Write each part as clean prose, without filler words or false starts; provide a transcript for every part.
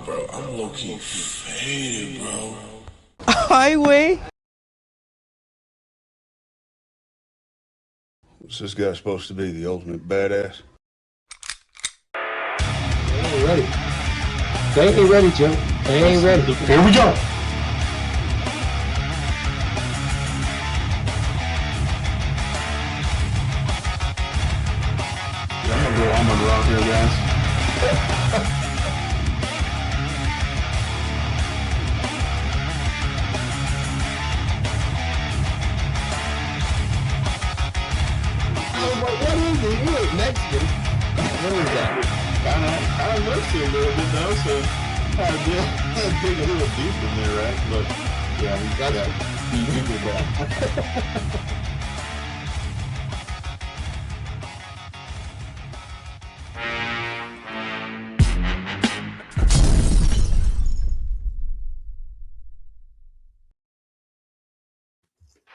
Bro, I'm low-key faded, bro. Highway. What's this guy supposed to be, the ultimate badass? They ain't ready. They ain't ready, Joe. They ain't ready. Here we go. I'm gonna go out here, guys. What is it? You ain't Mexican. What is that? I looks a little bit though, so I dig a little deep in there, right? But yeah, he did that.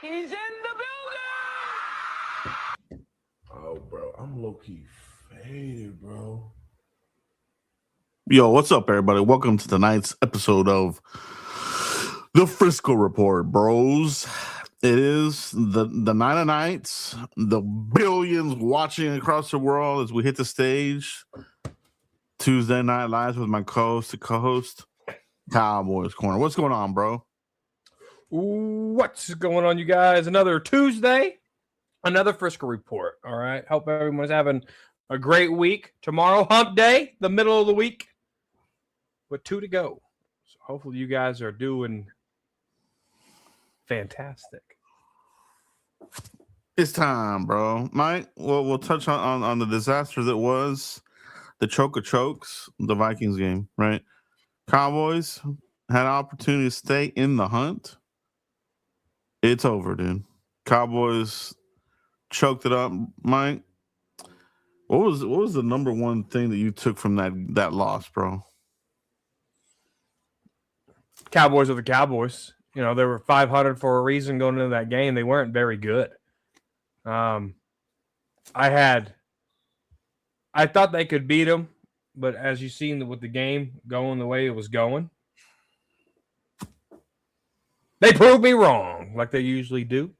He's in the building. Oh, bro, I'm low-key faded, bro. Yo, what's up, everybody? Welcome to tonight's episode of the Frisco Report, bros. It is the night of nights, the billions watching across the world as we hit the stage. Tuesday Night Live with my co-host, Cowboys Corner. What's going on, bro? What's going on, you guys? Another Tuesday, another Frisco Report. All right. Hope everyone's having a great week. Tomorrow, hump day, the middle of the week, with 2 to go. So hopefully you guys are doing fantastic. It's time, bro. Mike, we'll touch on the disaster that was the choke of chokes, the Vikings game, right? Cowboys had an opportunity to stay in the hunt. It's over, dude. Cowboys choked it up. Mike, what was the number one thing that you took from that loss, bro? Cowboys are the Cowboys. You know, they were 500 for a reason going into that game. They weren't very good. I thought they could beat them, but as you've seen with the game going the way it was going, they proved me wrong, like they usually do.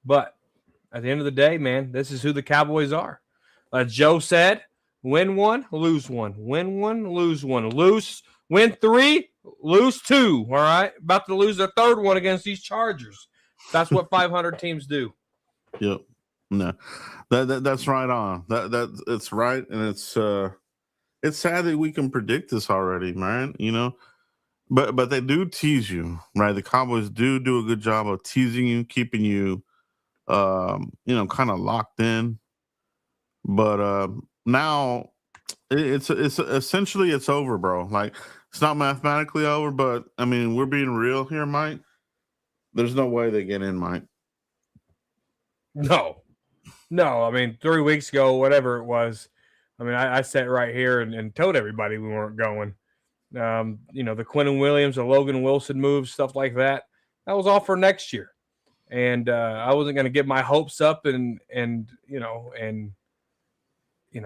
But at the end of the day, man, this is who the Cowboys are. As Joe said, win one, lose one. Win one, lose one. Win 3, lose 2. All right? About to lose a third one against these Chargers. That's what 500 teams do. Yep. No. That's right on. That it's right, and it's sad that we can predict this already, man. You know? But they do tease you, right? The Cowboys do a good job of teasing you, keeping you, kind of locked in. But now it's essentially it's over, bro. Like it's not mathematically over, but I mean we're being real here, Mike. There's no way they get in, Mike. No. I mean 3 weeks ago, whatever it was. I mean I sat right here and told everybody we weren't going. The Quentin Williams, the Logan Wilson moves, stuff like that. That was all for next year, and I wasn't going to get my hopes up and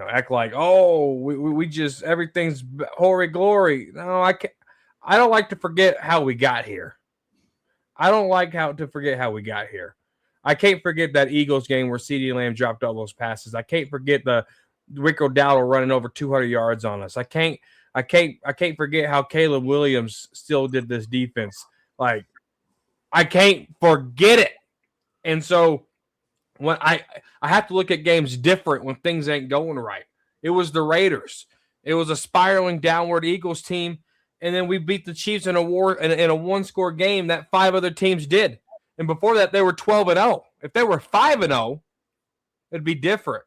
act like we just everything's hoary glory. No, I can't. I don't like to forget how we got here. I don't like to forget how we got here. I can't forget that Eagles game where CeeDee Lamb dropped all those passes. I can't forget the Rick O'Dowd running over 200 yards on us. I can't forget how Caleb Williams still did this defense. Like, I can't forget it. And so when I have to look at games different when things ain't going right. It was the Raiders. It was a spiraling downward Eagles team, and then we beat the Chiefs in a one-score game that 5 other teams did. And before that, they were 12-0. If they were 5-0, it'd be different.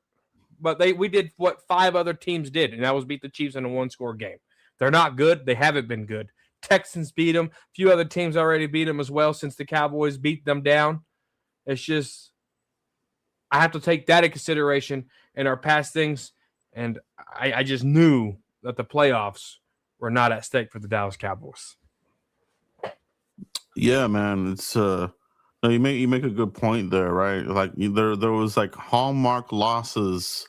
But we did what 5 other teams did, and that was beat the Chiefs in a one-score game. They're not good. They haven't been good. Texans beat them. A few other teams already beat them as well since the Cowboys beat them down. It's just I have to take that into consideration in our past things, and I just knew that the playoffs were not at stake for the Dallas Cowboys. Yeah, man. It's no, you make a good point there, right? Like there was like hallmark losses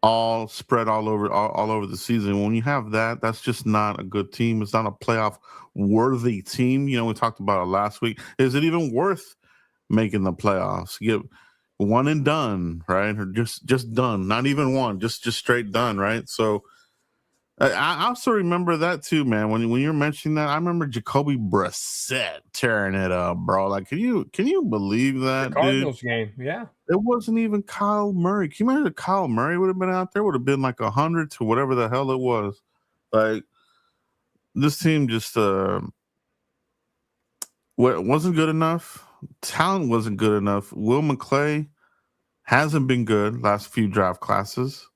all spread all over the season. When you have that, that's just not a good team. It's not a playoff worthy team. You know, we talked about it last week. Is it even worth making the playoffs? Get one and done, right? Or just done. Not even one, just straight done, right? So I also remember that too, man. When you're mentioning that, I remember Jacoby Brissett tearing it up, bro. Like, can you believe The that, dude? Cardinals game, yeah. It wasn't even Kyle Murray. Can you imagine if Kyle Murray would have been out there? Would have been like 100 to whatever the hell it was. Like, this team just wasn't good enough. Talent wasn't good enough. Will McClay hasn't been good last few draft classes.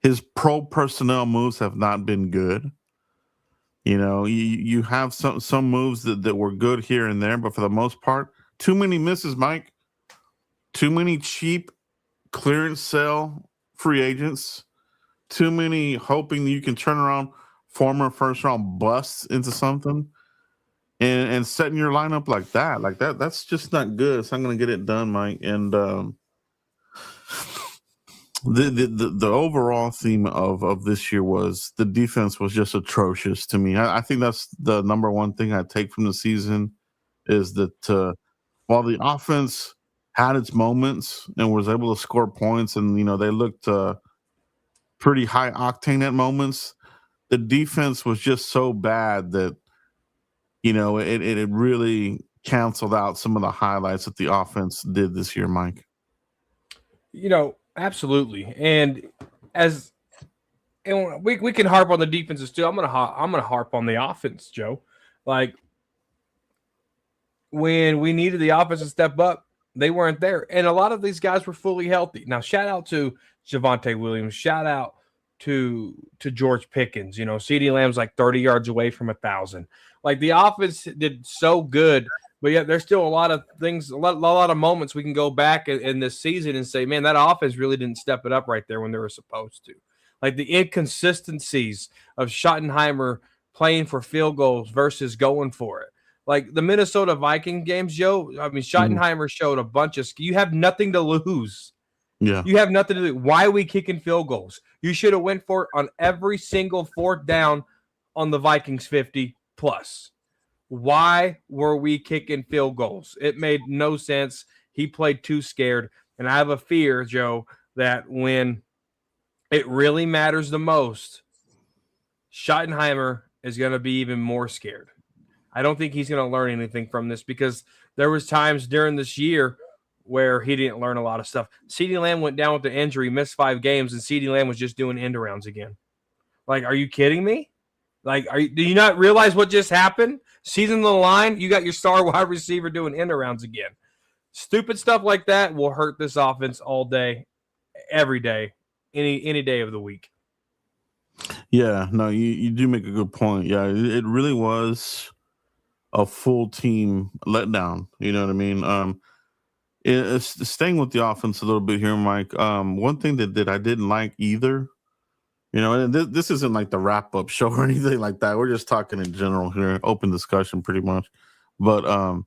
His pro personnel moves have not been good. You know, you have some moves that were good here and there, but for the most part, too many misses, Mike. Too many cheap clearance sale free agents. Too many hoping you can turn around former first round busts into something. And setting your lineup like that's just not good. It's not going to get it done, Mike. And the overall theme of this year was the defense was just atrocious to me. I think that's the number one thing I take from the season is that while the offense had its moments and was able to score points, and you know they looked pretty high octane at moments, the defense was just so bad that you know it really canceled out some of the highlights that the offense did this year, Mike. You know, absolutely. And we can harp on the defenses too. I'm gonna harp on the offense, Joe. Like when we needed the offense to step up, they weren't there, and a lot of these guys were fully healthy. Now, shout out to Javonte Williams. Shout out to George Pickens. You know, CeeDee Lamb's like 30 yards away from 1,000. Like the offense did so good, but yet there's still a lot of things, a lot of moments we can go back in this season and say, man, that offense really didn't step it up right there when they were supposed to. Like the inconsistencies of Schottenheimer playing for field goals versus going for it. Like the Minnesota Viking games, Joe. I mean, Schottenheimer showed a bunch of. You have nothing to lose. Yeah, you have nothing to do. Why are we kicking field goals? You should have went for it on every single fourth down on the Vikings 50 plus. Why were we kicking field goals? It made no sense. He played too scared, and I have a fear, Joe, that when it really matters the most, Schottenheimer is going to be even more scared. I don't think he's going to learn anything from this because there was times during this year where he didn't learn a lot of stuff. CeeDee Lamb went down with the injury, missed 5 games, and CeeDee Lamb was just doing end arounds again. Like, are you kidding me? Like, do you not realize what just happened? Season of the line, you got your star wide receiver doing end arounds again. Stupid stuff like that will hurt this offense all day, every day, any day of the week. Yeah, no, you do make a good point. Yeah, it really was a full team letdown. You know what I mean? It's staying with the offense a little bit here, Mike. One thing that I didn't like either, you know, and this isn't like the wrap up show or anything like that. We're just talking in general here, open discussion, pretty much. But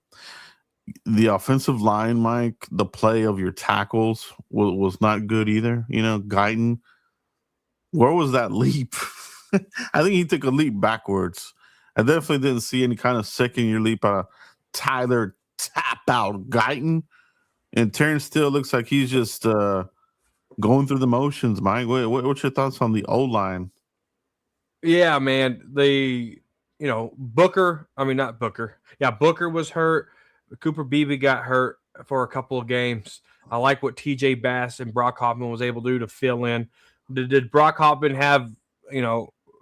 the offensive line, Mike, the play of your tackles was not good either. You know, Guyton, where was that leap? I think he took a leap backwards. I definitely didn't see any kind of second-year leap out of Tyler Tap Out Guyton. And Terrence still looks like he's just going through the motions, Mike. What's your thoughts on the O-line? Yeah, man. Booker, I mean, not Booker. Yeah, Booker was hurt. Cooper Beebe got hurt for a couple of games. I like what TJ Bass and Brock Hoffman was able to do to fill in. Did Brock Hoffman have,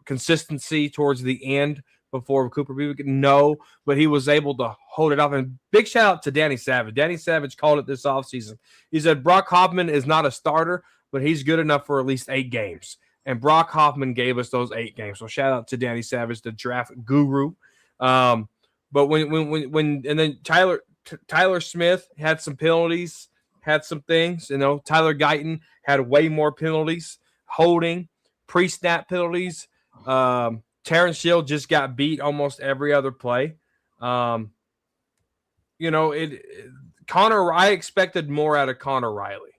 consistency towards the end before Cooper Beebe? No, but he was able to hold it off. And big shout out to Danny Savage. Danny Savage called it this offseason. He said Brock Hoffman is not a starter, but he's good enough for at least 8 games. And Brock Hoffman gave us those 8 games. So shout out to Danny Savage, the draft guru. But when and then Tyler Smith had some penalties, had some things. Tyler Guyton had way more penalties, holding, pre-snap penalties. Terrence Shield just got beat almost every other play. Connor, I expected more out of Connor Riley.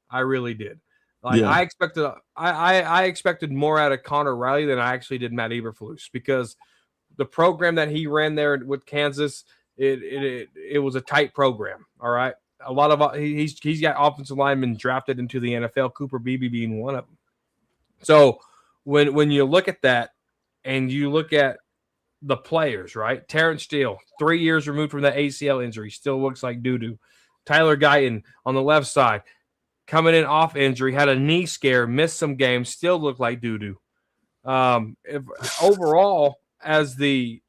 I really did. Like I expected more out of Connor Riley than I actually did Matt Eberflus, because the program that he ran there with Kansas, it was a tight program. All right, a lot of he's got offensive linemen drafted into the NFL, Cooper Beebe being one of them. So when you look at that and you look at the players, right? Terrence Steele, 3 years removed from that ACL injury, still looks like doo-doo. Tyler Guyton on the left side, coming in off injury, had a knee scare, missed some games, still looked like doo-doo. Overall, as the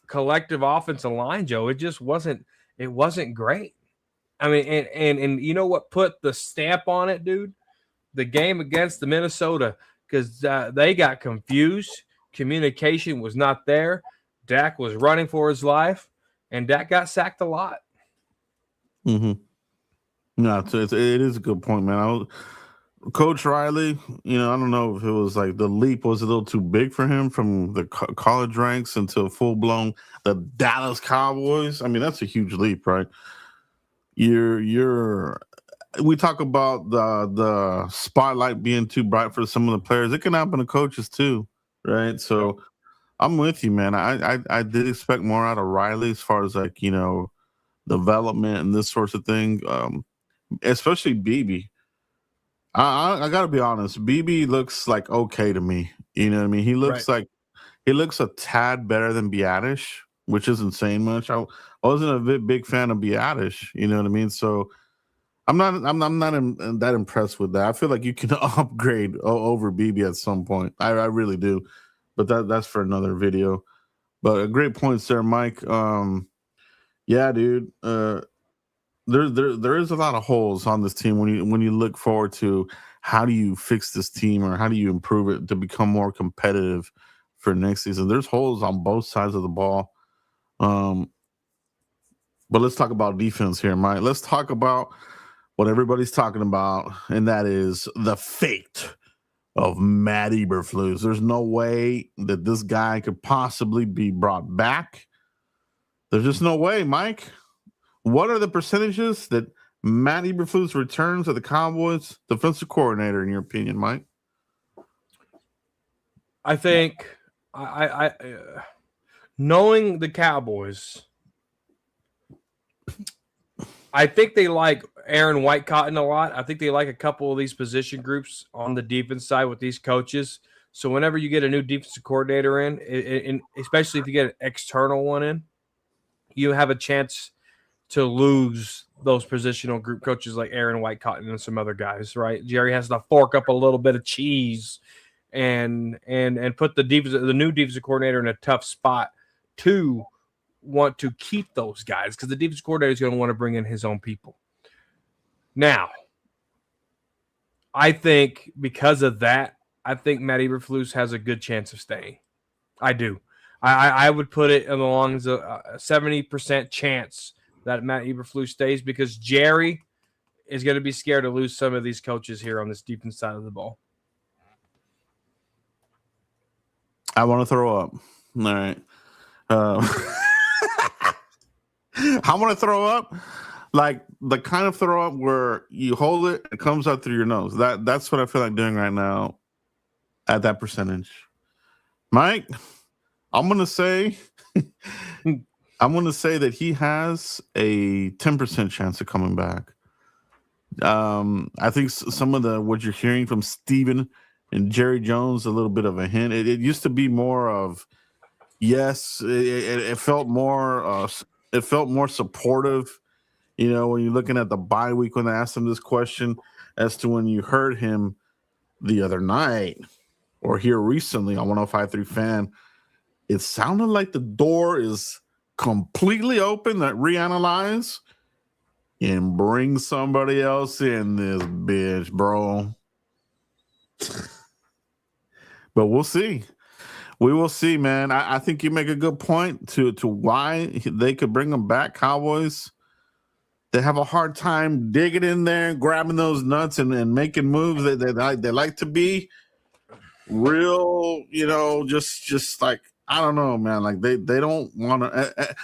collective offensive line, Joe, it wasn't great. I mean, and you know what put the stamp on it, dude? The game against the Minnesota, because they got confused. Communication was not there. Dak was running for his life, and Dak got sacked a lot. Mm-hmm. No, it is a good point, man. Coach Riley, I don't know if it was like the leap was a little too big for him from the college ranks into full-blown the Dallas Cowboys. I mean, that's a huge leap, right? We talk about the spotlight being too bright for some of the players. It can happen to coaches too, right? So I'm with you, man. I did expect more out of Riley as far as like, development and this sorts of thing. Especially BB. I gotta be honest, BB looks like okay to me. You know what I mean? He looks a tad better than Biadish, which isn't saying much. I wasn't a big fan of Biadish, you know what I mean? So I'm not that impressed with that. I feel like you can upgrade over BB at some point. I really do. But that's for another video. But a great points there, Mike. Yeah, dude. There is a lot of holes on this team when you look forward to how do you fix this team or how do you improve it to become more competitive for next season. There's holes on both sides of the ball. But let's talk about defense here, Mike. Let's talk about what everybody's talking about, and that is the fate of Matt Eberflus. There's no way that this guy could possibly be brought back. There's just no way, Mike. What are the percentages that Matt Eberflus returns to the Cowboys defensive coordinator, in your opinion, Mike? I think I knowing the Cowboys, I think they like Aaron Whitecotton a lot. I think they like a couple of these position groups on the defense side with these coaches. So whenever you get a new defensive coordinator in, especially if you get an external one in, you have a chance to lose those positional group coaches like Aaron Whitecotton and some other guys, right? Jerry has to fork up a little bit of cheese and put the new defensive coordinator in a tough spot to want to keep those guys, because the defensive coordinator is going to want to bring in his own people. Now, I think because of that, I think Matt Eberflus has a good chance of staying. I do. I would put it along as a 70% chance that Matt Eberflus stays, because Jerry is going to be scared to lose some of these coaches here on this defense side of the ball. I want to throw up. All right. I want to throw up, like the kind of throw up where you hold it, it comes out through your nose. That's what I feel like doing right now at that percentage. Mike, I'm going to say that he has a 10% chance of coming back. I think some of what you're hearing from Steven and Jerry Jones, a little bit of a hint. It used to be more of, yes, it felt more supportive, when you're looking at the bye week when they asked him this question, as to when you heard him the other night or here recently on 105.3 Fan. It sounded like the door is completely open, that reanalyze and bring somebody else in this bitch, bro. But we'll see. We will see, man. I think you make a good point to why they could bring them back. Cowboys, they have a hard time digging in there, grabbing those nuts, and making moves. They like to be real, just like, I don't know, man. Like they don't want to.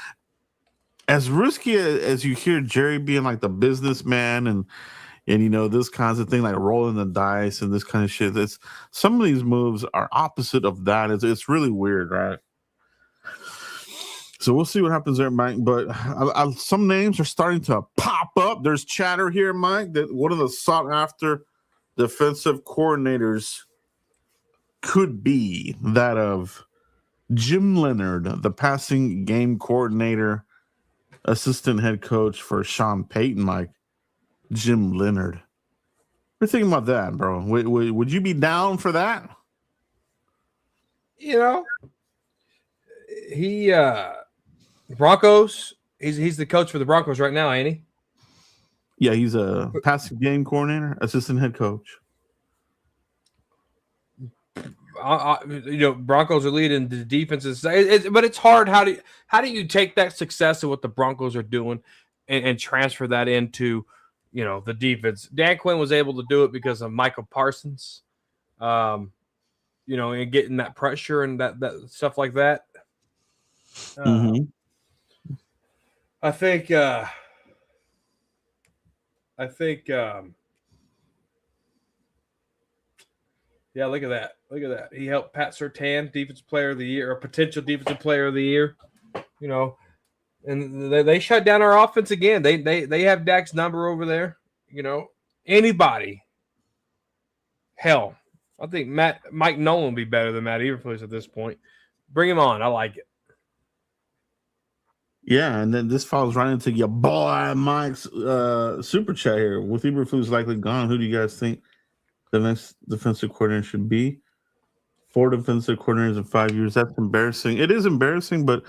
As risky as you hear Jerry being like the businessman and and this kinds of thing like rolling the dice and this kind of shit. It's some of these moves are opposite of that. It's really weird, right? So we'll see what happens there, Mike. But some names are starting to pop up. There's chatter here, Mike, that one of the sought after defensive coordinators could be that of Jim Leonard, the passing game coordinator, assistant head coach for Sean Payton, Mike. Jim Leonard. What do you think about that, bro? Would you be down for that? He Broncos. He's the coach for the Broncos right now, ain't he? Yeah, he's a passing game coordinator, assistant head coach. Broncos are leading the defenses, but it's hard. How do you take that success of what the Broncos are doing and transfer that into the defense? Dan Quinn was able to do it because of Michael Parsons, and getting that pressure and that stuff like that. I think yeah, look at that. Look at that. He helped Pat Surtain, defensive player of the year, or potential defensive player of the year. And they shut down our offense again. They have Dak's number over there. Anybody. Hell, I think Mike Nolan will be better than Matt Eberflus at this point. Bring him on. I like it. Yeah, and then this falls right into your boy Mike's super chat here. With Eberflus likely gone, who do you guys think the next defensive coordinator should be? 4 defensive coordinators in 5 years. That's embarrassing. It is embarrassing, but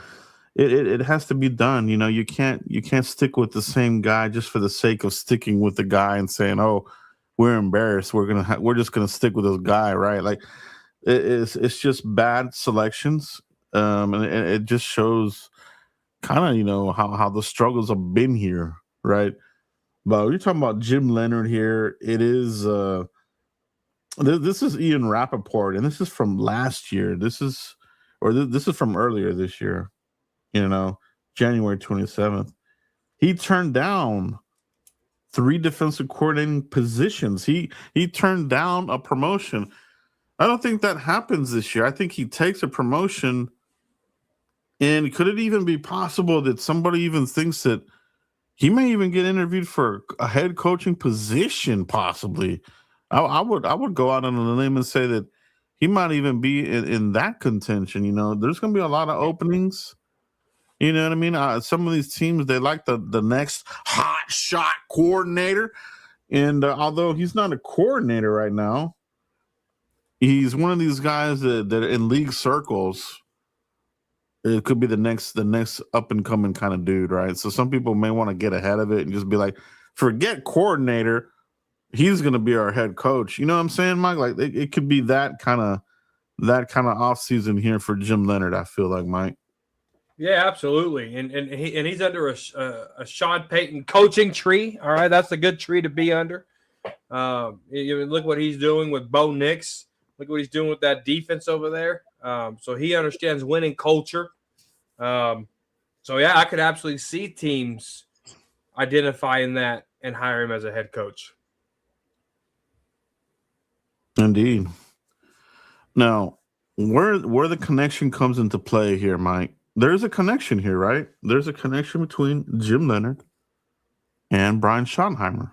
it has to be done. You can't stick with the same guy just for the sake of sticking with the guy and saying, "Oh, we're embarrassed. We're just gonna stick with this guy," right? Like it's just bad selections, and it just shows kind of how the struggles have been here, right? But you're talking about Jim Leonard here. It is this is Ian Rappaport, and this is from last year. This is from earlier this year. January 27th. He turned down 3 defensive coordinating positions. He turned down a promotion. I don't think that happens this year. I think he takes a promotion. And could it even be possible that somebody even thinks that he may even get interviewed for a head coaching position? Possibly. I would go out on a limb and say that he might even be in that contention. There's going to be a lot of openings. You know what I mean? Some of these teams, they like the next hot shot coordinator. And although he's not a coordinator right now, he's one of these guys that in league circles, it could be the next up and coming kind of dude, right? So some people may want to get ahead of it and just be like, forget coordinator, he's going to be our head coach. You know what I'm saying, Mike? Like it could be that kind of off season here for Jim Leonard. I feel like, Mike. Yeah, absolutely, and he's under a Sean Payton coaching tree. All right, that's a good tree to be under. Look what he's doing with Bo Nix. Look what he's doing with that defense over there. So he understands winning culture. So yeah, I could absolutely see teams identifying that and hire him as a head coach. Indeed. Now, where the connection comes into play here, Mike. There's a connection here, right? There's a connection between Jim Leonard and Brian Schottenheimer.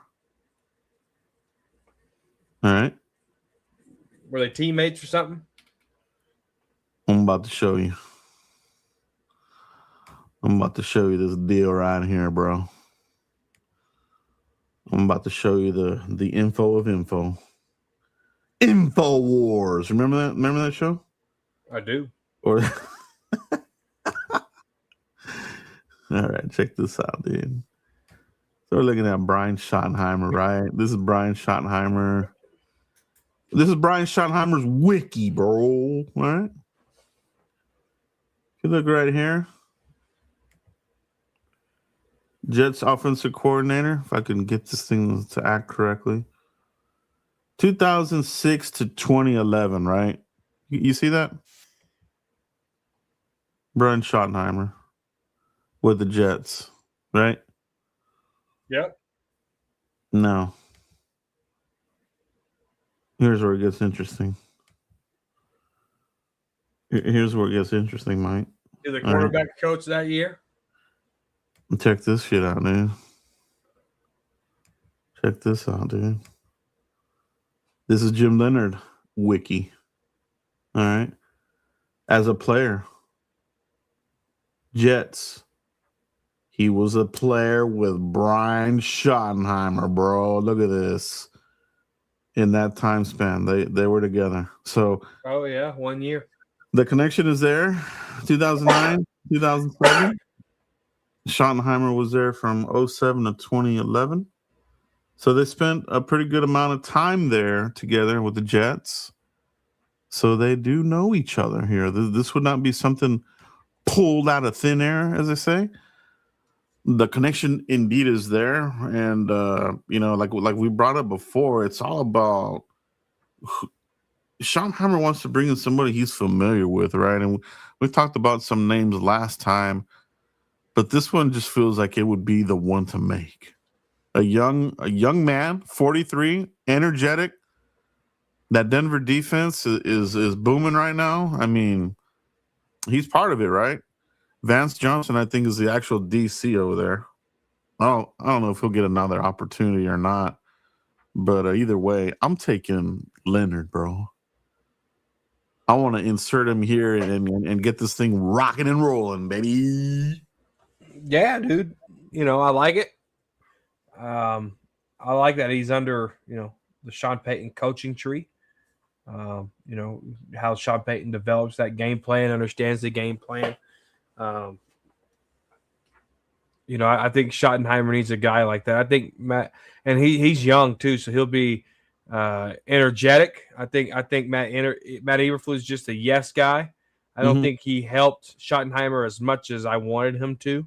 All right. Were they teammates or something? I'm about to show you. I'm about to show you this deal right here, bro. I'm about to show you the info of info. Info Wars. Remember that? Remember that show? I do. Or all right, check this out, dude. So we're looking at Brian Schottenheimer, right? This is Brian Schottenheimer. This is Brian Schottenheimer's wiki, bro. All right. If you look right here, Jets offensive coordinator, if I can get this thing to act correctly. 2006 to 2011, right? You see that? Brian Schottenheimer with the Jets, right? Yep. No. Here's where it gets interesting. Here's where it gets interesting, Mike. You're the quarterback coach that year. Check this shit out, dude. Check this out, dude. This is Jim Leonard wiki. All right. As a player, Jets. He was a player with Brian Schottenheimer, bro. Look at this. In that time span, they were together. So, oh yeah, 1 year. The connection is there. 2009, 2007. Schottenheimer was there from 07 to 2011. So they spent a pretty good amount of time there together with the Jets. So they do know each other here. This would not be something pulled out of thin air, as they say. The connection indeed is there. And, like we brought up before, it's all about Schottenheimer wants to bring in somebody he's familiar with, right? And we talked about some names last time, but this one just feels like it would be the one to make. A young man, 43, energetic. That Denver defense is booming right now. I mean, he's part of it, right? Vance Johnson, I think, is the actual DC over there. I don't know if he'll get another opportunity or not, but either way, I'm taking Leonard, bro. I want to insert him here and get this thing rocking and rolling, baby. Yeah, dude. I like it. I like that he's under, the Sean Payton coaching tree. How Sean Payton develops that game plan, understands the game plan. I think Schottenheimer needs a guy like that. I think Matt, and he's young too, so he'll be energetic. I think Matt Eberflus is just a yes guy. I don't think he helped Schottenheimer as much as I wanted him to.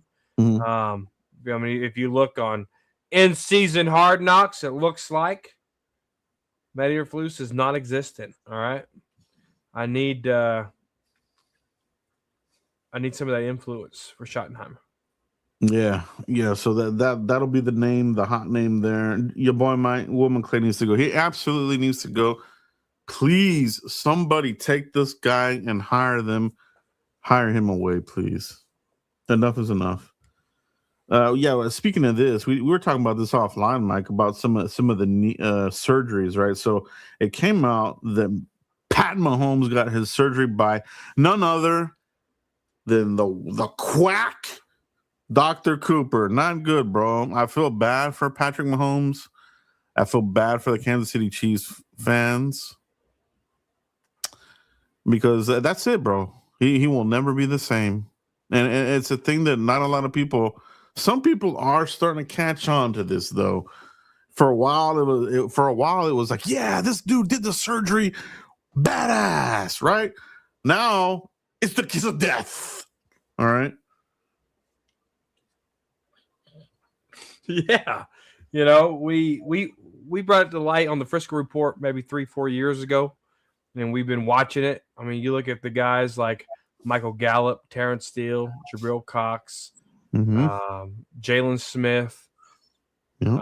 If you look on in-season Hard Knocks, it looks like Matt Eberflus is non-existent. All right, I need some of that influence for Schottenheimer. Yeah. So that'll be the name, the hot name there. Your boy Will McClay needs to go. He absolutely needs to go. Please, somebody take this guy and hire him away, please. Enough is enough. Speaking of this, we were talking about this offline, Mike, about some of the surgeries, right? So it came out that Pat Mahomes got his surgery by none other than the quack Dr. Cooper. Not good, bro. I feel bad for Patrick Mahomes. I feel bad for the Kansas City Chiefs fans because that's it, bro. He will never be the same. And it's a thing that not a lot of people, some people are starting to catch on to this, though. For a while, it was like, yeah, this dude did the surgery. Badass, right? Now, it's the kiss of death. All right? Yeah. We brought it to light on the Frisco Report maybe 3-4 years ago, and we've been watching it. I mean, you look at the guys like Michael Gallup, Terrence Steele, Jabril Cox, Jalen Smith. Yep.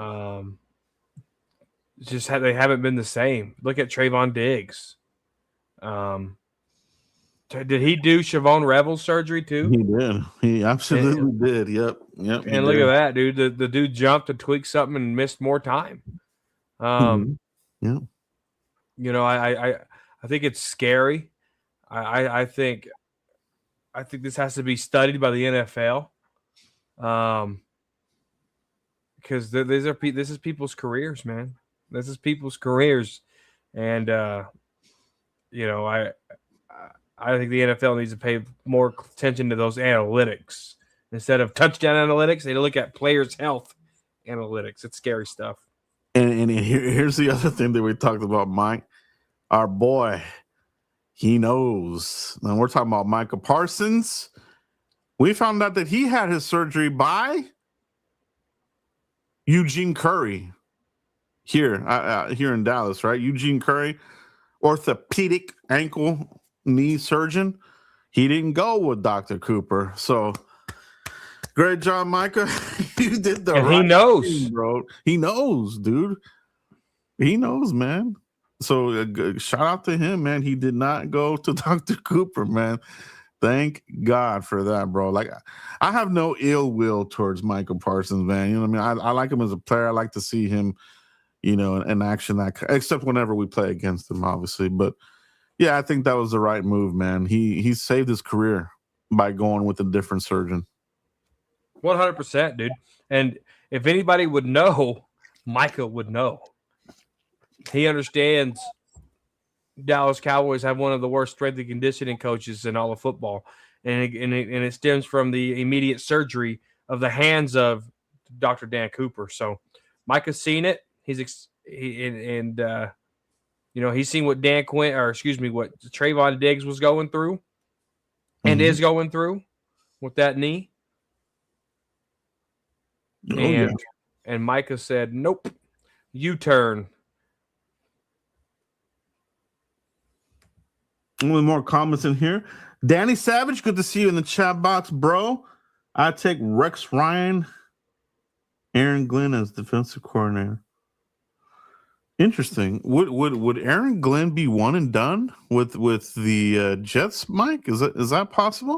They haven't been the same. Look at Trayvon Diggs. Did he do Siobhan Revel's surgery too? He did. He absolutely did. Yep. And look at that, dude. The dude jumped to tweak something and missed more time. Yeah. I think it's scary. I think this has to be studied by the NFL. Because this is people's careers, man. This is people's careers, and I think the NFL needs to pay more attention to those analytics instead of touchdown analytics. They look at players' health analytics. It's scary stuff. And here's the other thing that we talked about, Mike. Our boy, he knows. And we're talking about Micah Parsons. We found out that he had his surgery by Eugene Curry here in Dallas, right? Eugene Curry, orthopedic ankle knee surgeon. He didn't go with Dr. Cooper. So great job, Micah. You did the right he knows thing, bro. He knows, dude. He knows, man. So shout out to him, man. He did not go to Dr. Cooper, man. Thank God for that, bro. Like, I have no ill will towards Michael Parsons, man. You know what I mean? I like him as a player. I like to see him, in action, except whenever we play against him, obviously. But yeah, I think that was the right move, man. He saved his career by going with a different surgeon. 100%, dude. And if anybody would know, Micah would know. He understands Dallas Cowboys have one of the worst strength and conditioning coaches in all of football. And it stems from the immediate surgery of the hands of Dr. Dan Cooper. So Micah's seen it. He's seen what what Trayvon Diggs was going through and is going through with that knee. And Micah said, nope, U-turn. Only more comments in here. Danny Savage, good to see you in the chat box, bro. I take Rex Ryan, Aaron Glenn as defensive coordinator. Interesting. Would Aaron Glenn be one and done with the Jets, Mike? Is that possible?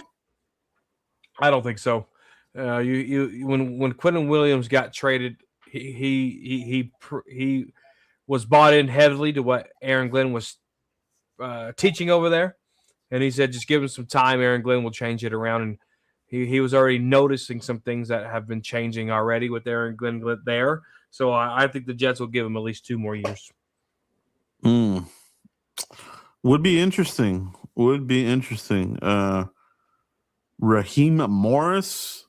I don't think so. When Quentin Williams got traded, he was bought in heavily to what Aaron Glenn was teaching over there, and he said just give him some time. Aaron Glenn will change it around, and he was already noticing some things that have been changing already with Aaron Glenn there. So I think the Jets will give him at least 2 more years. Would be interesting. Raheem Morris,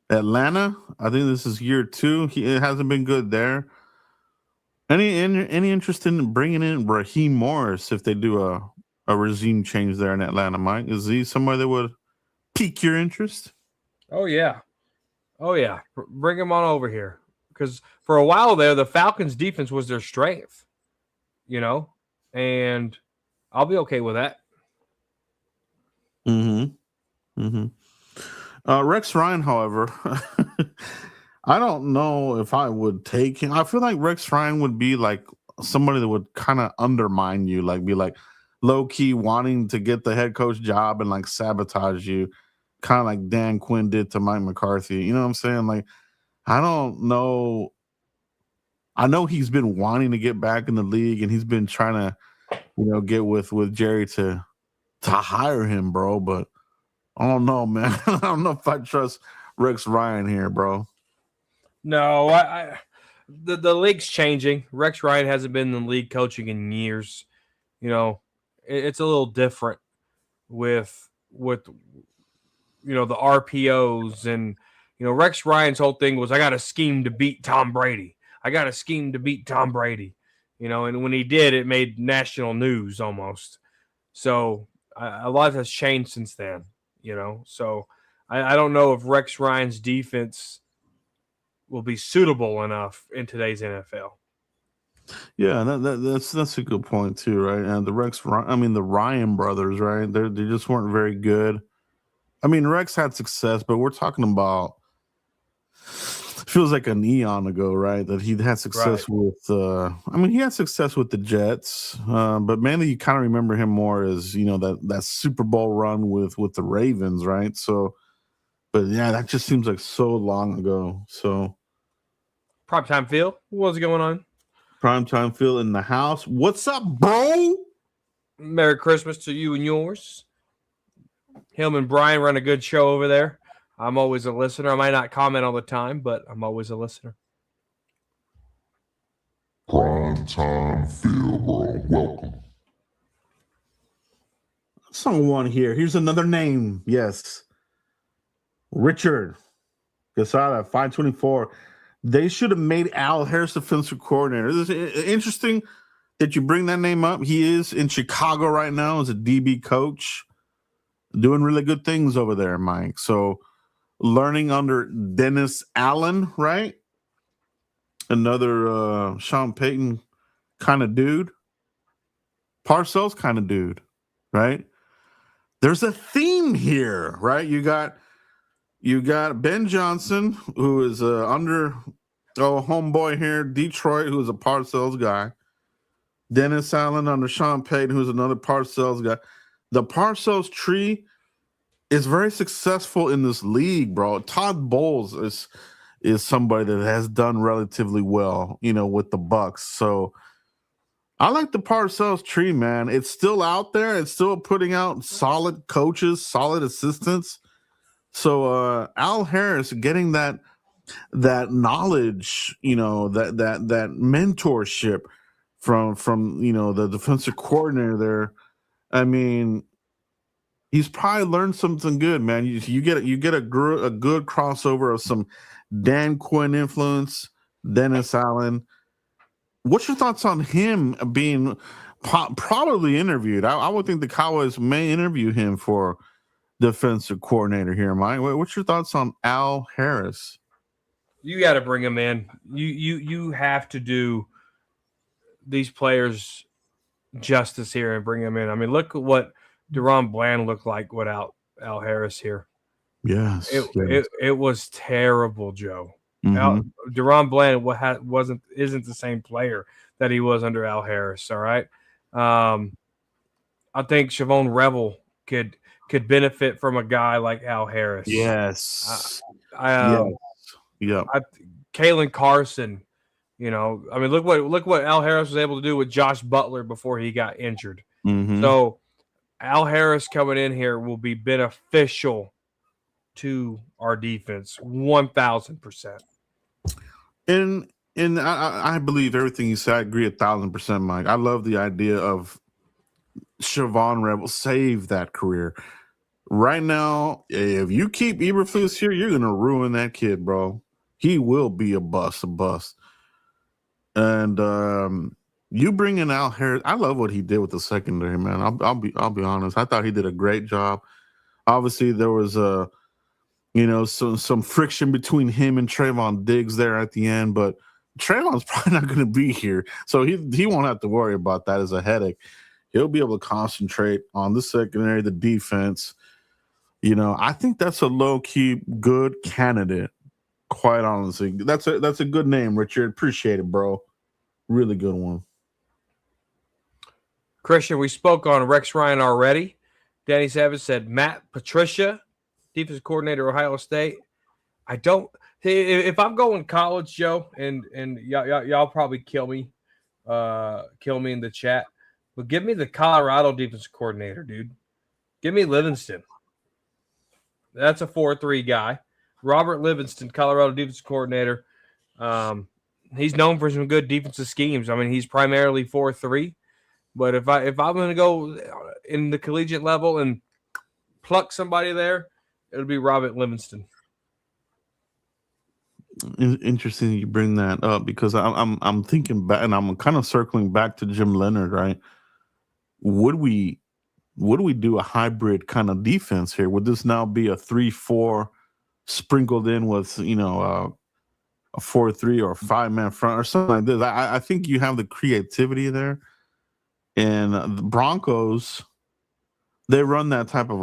Atlanta. I think this is year 2. It hasn't been good there. Any interest in bringing in Raheem Morris if they do a regime change there in Atlanta, Mike? Is he somebody that would pique your interest? Oh yeah. Bring him on over here, because for a while there, the Falcons' defense was their strength. And I'll be okay with that. Rex Ryan, however, I don't know if I would take him. I feel like Rex Ryan would be like somebody that would kind of undermine you, like be like low key wanting to get the head coach job and like sabotage you, kind of like Dan Quinn did to Mike McCarthy. You know what I'm saying? Like, I don't know. I know he's been wanting to get back in the league, and he's been trying to, get with Jerry to hire him, bro. But I don't know, man. I don't know if I trust Rex Ryan here, bro. No, the league's changing. Rex Ryan hasn't been in the league coaching in years. It's a little different with the RPOs, and Rex Ryan's whole thing was, I got a scheme to beat Tom Brady. And when he did, it made national news almost. So a lot has changed since then. So I don't know if Rex Ryan's defense will be suitable enough in today's NFL. Yeah, that's a good point too, right? And the Ryan brothers, right? They just weren't very good. I mean, Rex had success, but we're talking about, feels like an eon ago, right? That he had success with. He had success with the Jets, but mainly you kind of remember him more as that Super Bowl run with the Ravens, right? So, but yeah, that just seems like so long ago. So, Primetime Phil, what's going on? Primetime Phil in the house. What's up, bro? Merry Christmas to you and yours. Him and Brian run a good show over there. I'm always a listener. I might not comment all the time, but I'm always a listener. Primetime Phil, bro. Welcome. Someone here. Here's another name. Yes. Richard Gasada, 524. They should have made Al Harris defensive coordinator. This is interesting that you bring that name up. He is in Chicago right now as a DB coach, doing really good things over there, Mike. So, learning under Dennis Allen, right? Another Sean Payton kind of dude. Parcells kind of dude, right? There's a theme here, right? You got Ben Johnson, who is homeboy here, Detroit, who is a Parcells guy. Dennis Allen under Sean Payton, who's another Parcells guy. The Parcells tree is very successful in this league, bro. Todd Bowles is somebody that has done relatively well, with the Bucks. So I like the Parcells tree, man. It's still out there. It's still putting out solid coaches, solid assistants. So Al Harris getting that knowledge, that mentorship from the defensive coordinator there. I mean, he's probably learned something good, man. You get a good crossover of some Dan Quinn influence, Dennis Allen. What's your thoughts on him being probably interviewed? I would think the Cowboys may interview him for defensive coordinator here, Mike. What's your thoughts on Al Harris? You got to bring him in. You have to do these players justice here and bring him in. I mean, look at what Deron Bland looked like without Al Harris here. Yes, it was terrible, Joe. Mm-hmm. Deron Bland isn't the same player that he was under Al Harris. All right, I think Siobhan Revel could benefit from a guy like Al Harris. Yes. Kalen Carson. I mean, look what Al Harris was able to do with Josh Butler before he got injured. Mm-hmm. So Al Harris coming in here will be beneficial to our defense, 1,000%. And I believe everything you said. I agree 1,000%, Mike. I love the idea of Siobhan Revel save that career. Right now, if you keep Eberflus here, you're gonna ruin that kid, bro. He will be a bust. And you bring in Al Harris. I love what he did with the secondary, man. I'll be honest. I thought he did a great job. Obviously, there was some friction between him and Trayvon Diggs there at the end, but Trayvon's probably not going to be here, so he won't have to worry about that as a headache. He'll be able to concentrate on the secondary, the defense. I think that's a low-key good candidate, quite honestly. That's a good name, Richard. Appreciate it, bro. Really good one. Christian, we spoke on Rex Ryan already. Danny Savage said Matt Patricia, defensive coordinator, Ohio State. I don't. If I'm going college, Joe, and y'all probably kill me in the chat, but give me the Colorado defensive coordinator, dude. Give me Livingston. That's a 4-3 guy. Robert Livingston, Colorado defensive coordinator. He's known for some good defensive schemes. I mean, he's primarily 4-3. But if I'm going to go in the collegiate level and pluck somebody there, it'll be Robert Livingston. Interesting you bring that up because I'm thinking back and I'm kind of circling back to Jim Leonhard, right? Would we do a hybrid kind of defense here? Would this now be a 3-4 sprinkled in with a 4-3 or a 5-man front or something like this? I think you have the creativity there. And the Broncos, they run that type of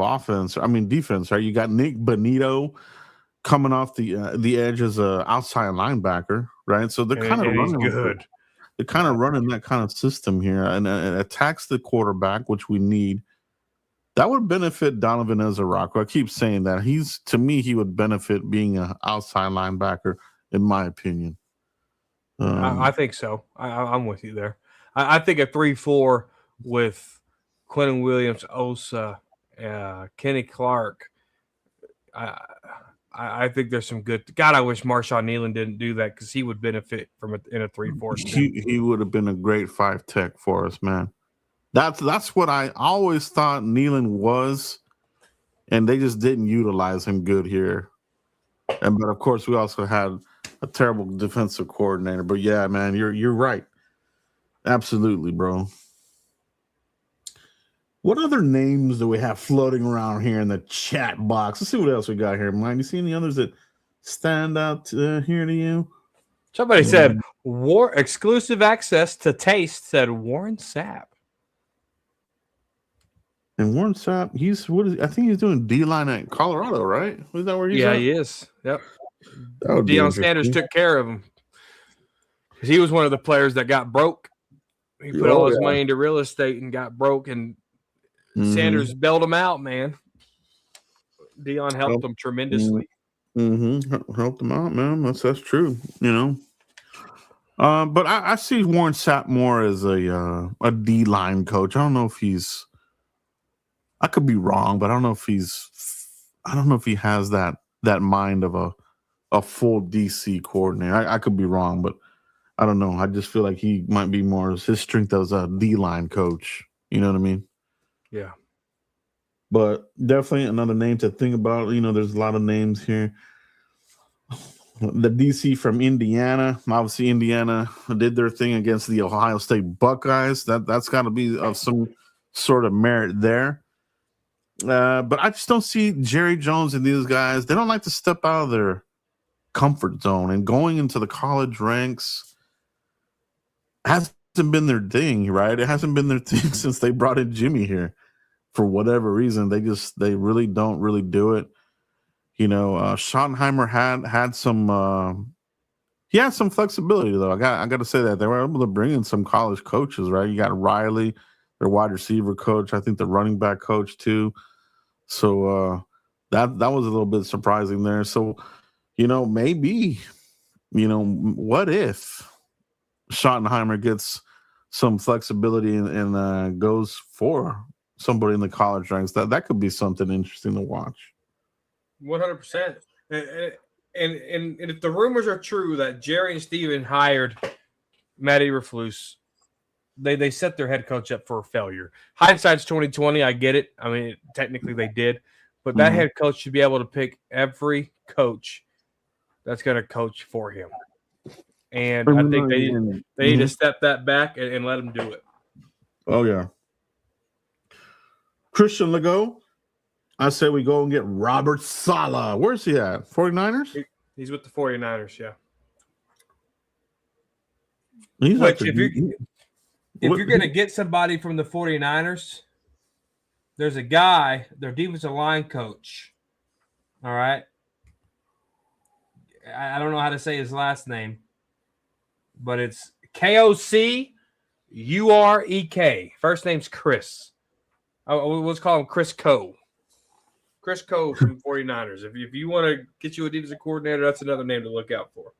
defense, right? You got Nick Bonito coming off the edge as an outside linebacker, right? So they're kind of running good. They're kind of running that kind of system here, and it attacks the quarterback, which we need. That would benefit Donovan Ezerako. I keep saying that to me, he would benefit being an outside linebacker, in my opinion. I think so. I'm with you there. I think a 3-4 with Quentin Williams, Osa, Kenny Clark. I think there's some good. God, I wish Marshawn Nealon didn't do that because he would benefit from it in a 3-4. He would have been a great 5 tech for us, man. That's what I always thought Nealon was, and they just didn't utilize him good here. But of course, we also had a terrible defensive coordinator. But yeah, man, you're right. Absolutely, bro. What other names do we have floating around here in the chat box? Let's see what else we got here, Mike. You see any others that stand out here to you? Somebody said exclusive access to taste, said Warren Sapp. And Warren Sapp, I think he's doing D-line at Colorado, right? Is that where he's at? Yeah, he is. Yep. Deion Sanders took care of him. He was one of the players that got broke He put all his yeah. money into real estate and got broke, and Mhm. Sanders bailed him out, man. Dion helped him tremendously. Help them out, man. That's true. You know. But I see Warren Sapp more as a D line coach. I don't know if he's. I could be wrong, but I don't know if he's. I don't know if he has that mind of a full DC coordinator. I could be wrong, but I don't know. I just feel like he might be more his strength as a D line coach. You know what I mean? Yeah. But definitely another name to think about. You know, there's a lot of names here. The DC from Indiana, obviously Indiana did their thing against the Ohio State Buckeyes. That's got to be of some sort of merit there. But I just don't see Jerry Jones and these guys. They don't like to step out of their comfort zone, and going into the college ranks hasn't been their thing, right? It hasn't been their thing since they brought in Jimmy here. For whatever reason, they really don't really do it. You know, Schottenheimer had some he had some flexibility though. I got to say that they were able to bring in some college coaches, right? You got Riley, their wide receiver coach, I think the running back coach too. So that was a little bit surprising there. So, you know, maybe, you know, what if Schottenheimer gets some flexibility and goes for somebody in the college ranks? That could be something interesting to watch. 100%. And if the rumors are true that Jerry and Steven hired Matt Eberflus, they set their head coach up for a failure. Hindsight's 2020. I get it. I mean, technically they did, but that head coach should be able to pick every coach that's going to coach for him. And I think they need to step that back and let him do it. Oh yeah, Christian Legault. I say we go and get Robert Saleh. Where's he at? 49ers? He's with the 49ers, yeah. Which if you're going to get somebody from the 49ers, there's a guy, their defensive line coach. All right. I don't know how to say his last name, but it's Kosurek. First name's Chris. Let's call him Chris Coe. Chris Coe from 49ers. If you want to get you a defensive coordinator, that's another name to look out for.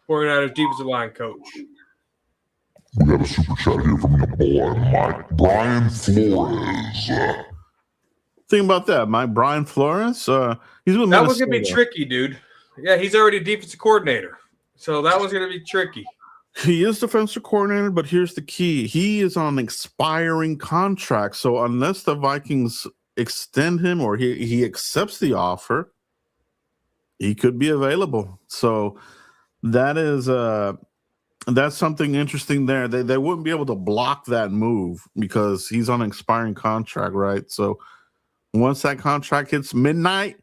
49ers defensive line coach. We got a super chat here from your boy, Mike Brian Flores. Think about that, Mike Brian Flores. He's with Minnesota. That was going to be tricky, dude. Yeah, he's already a defensive coordinator. So that was going to be tricky. He is defensive coordinator, but here's the key. He is on an expiring contract. So unless the Vikings extend him or he accepts the offer, he could be available. So that is that's something interesting there. They wouldn't be able to block that move because he's on an expiring contract, right? So once that contract hits midnight,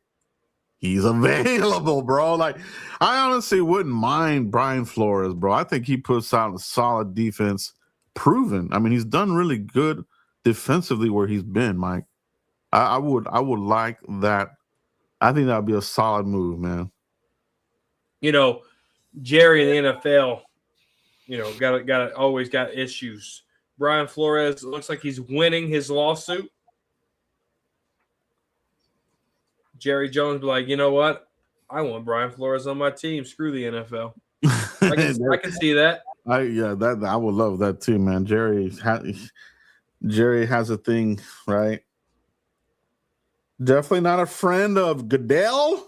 he's available, bro. Like, I honestly wouldn't mind Brian Flores, bro. I think he puts out a solid defense, proven. I mean, he's done really good defensively where he's been, Mike. I would like that. I think that would be a solid move, man. You know, Jerry in the NFL, you know, always got issues. Brian Flores looks like he's winning his lawsuit. Jerry Jones be like, you know what? I want Brian Flores on my team. Screw the NFL. I can see that. I would love that too, man. Jerry has a thing, right? Definitely not a friend of Goodell.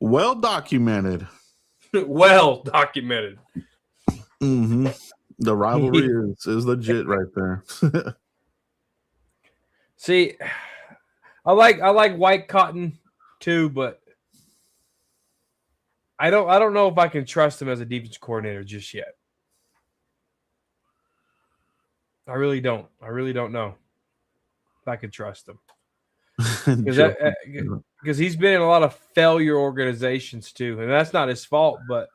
Well documented. Well documented. Mm-hmm. The rivalry is legit right there. See, I like White Cotton too, but I don't know if I can trust him as a defense coordinator just yet. I really don't know if I can trust him. Because he's been in a lot of failure organizations too, and that's not his fault. But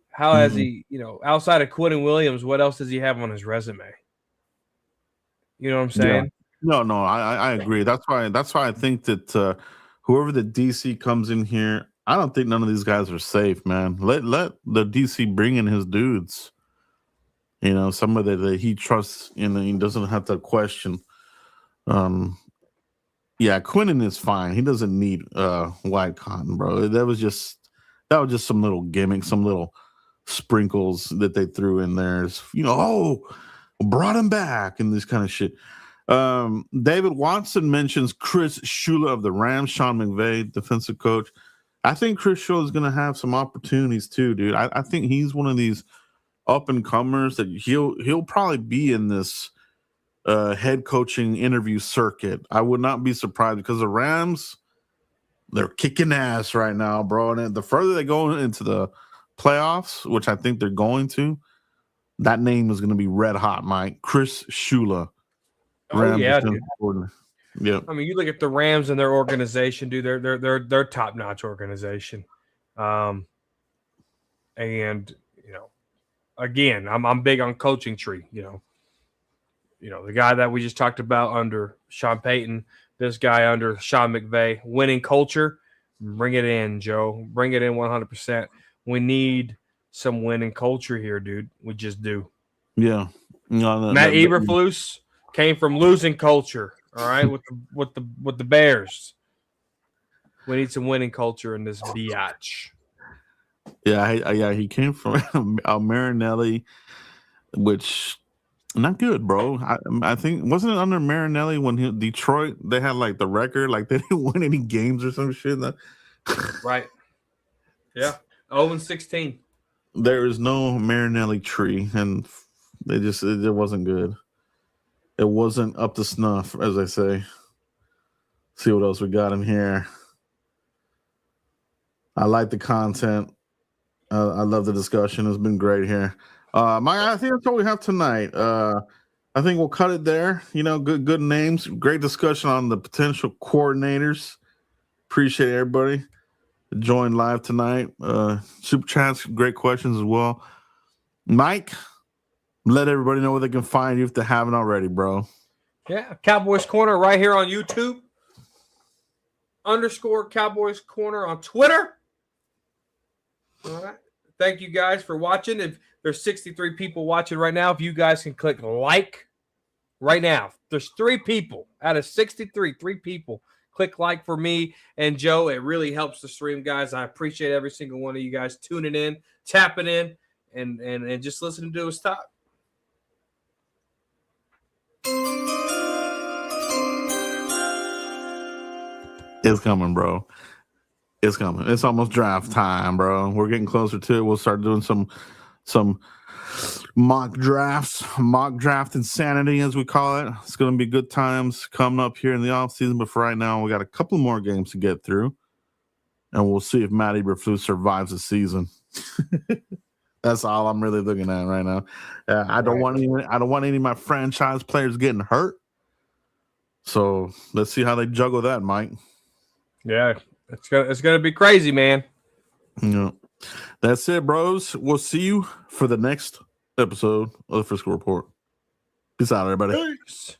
how has he, you know, outside of Quentin Williams, what else does he have on his resume? You know what I'm saying? Yeah. No, I agree. That's why I think that whoever the DC comes in here, I don't think none of these guys are safe, man. Let the DC bring in his dudes. You know, somebody that he trusts and he doesn't have to question. Yeah, Quinnen is fine. He doesn't need White Cotton, bro. That was just some little gimmick, some little sprinkles that they threw in there. You know, brought him back and this kind of shit. David Watson mentions Chris Shula of the Rams, Sean McVay, defensive coach. I think Chris Shula is going to have some opportunities too, dude. I think he's one of these up and comers that he'll probably be in this head coaching interview circuit. I would not be surprised because the Rams, they're kicking ass right now, bro. And the further they go into the playoffs, which I think they're going to, that name is going to be red hot, Mike. Chris Shula. Rams, yeah, dude. Yeah. I mean, you look at the Rams and their organization, dude. They're top notch organization. And you know, again, I'm big on coaching tree. You know, the guy that we just talked about under Sean Payton, this guy under Sean McVay, winning culture. Bring it in, Joe. Bring it in 100%. We need some winning culture here, dude. We just do. Yeah. Matt Eberflus came from losing culture. All right, with the Bears. We need some winning culture in this biatch. Yeah, he came from Marinelli, which not good, bro. I think wasn't it under Marinelli when Detroit they had like the record, like they didn't win any games or some shit. Right. Yeah. 0-16. There is no Marinelli tree, and it wasn't good. It wasn't up to snuff, as I say. See what else we got in here. I like the content. I love the discussion. It's been great here. I think that's all we have tonight. I think we'll cut it there. You know, good names. Great discussion on the potential coordinators. Appreciate everybody join live tonight. Super chats, great questions as well. Mike, let everybody know where they can find you if they haven't already, bro. Yeah, Cowboys Corner right here on YouTube. _ Cowboys Corner on Twitter. All right. Thank you guys for watching. If there's 63 people watching right now, if you guys can click like right now. There's 3 people out of 63, 3 people. Click like for me and Joe. It really helps the stream, guys. I appreciate every single one of you guys tuning in, tapping in, and just listening to us talk. It's coming, bro. It's coming. It's almost draft time, bro. We're getting closer to it. We'll start doing some mock drafts, mock draft insanity, as we call it. It's going to be good times coming up here in the offseason. But for right now, we got a couple more games to get through, and we'll see if Matt Eberflus survives the season. That's all I'm really looking at right now. I don't want any of my franchise players getting hurt. So let's see how they juggle that, Mike. Yeah, it's gonna be crazy, man. Yeah, that's it, bros. We'll see you for the next episode of the Frisco Report. Peace out, everybody. Peace.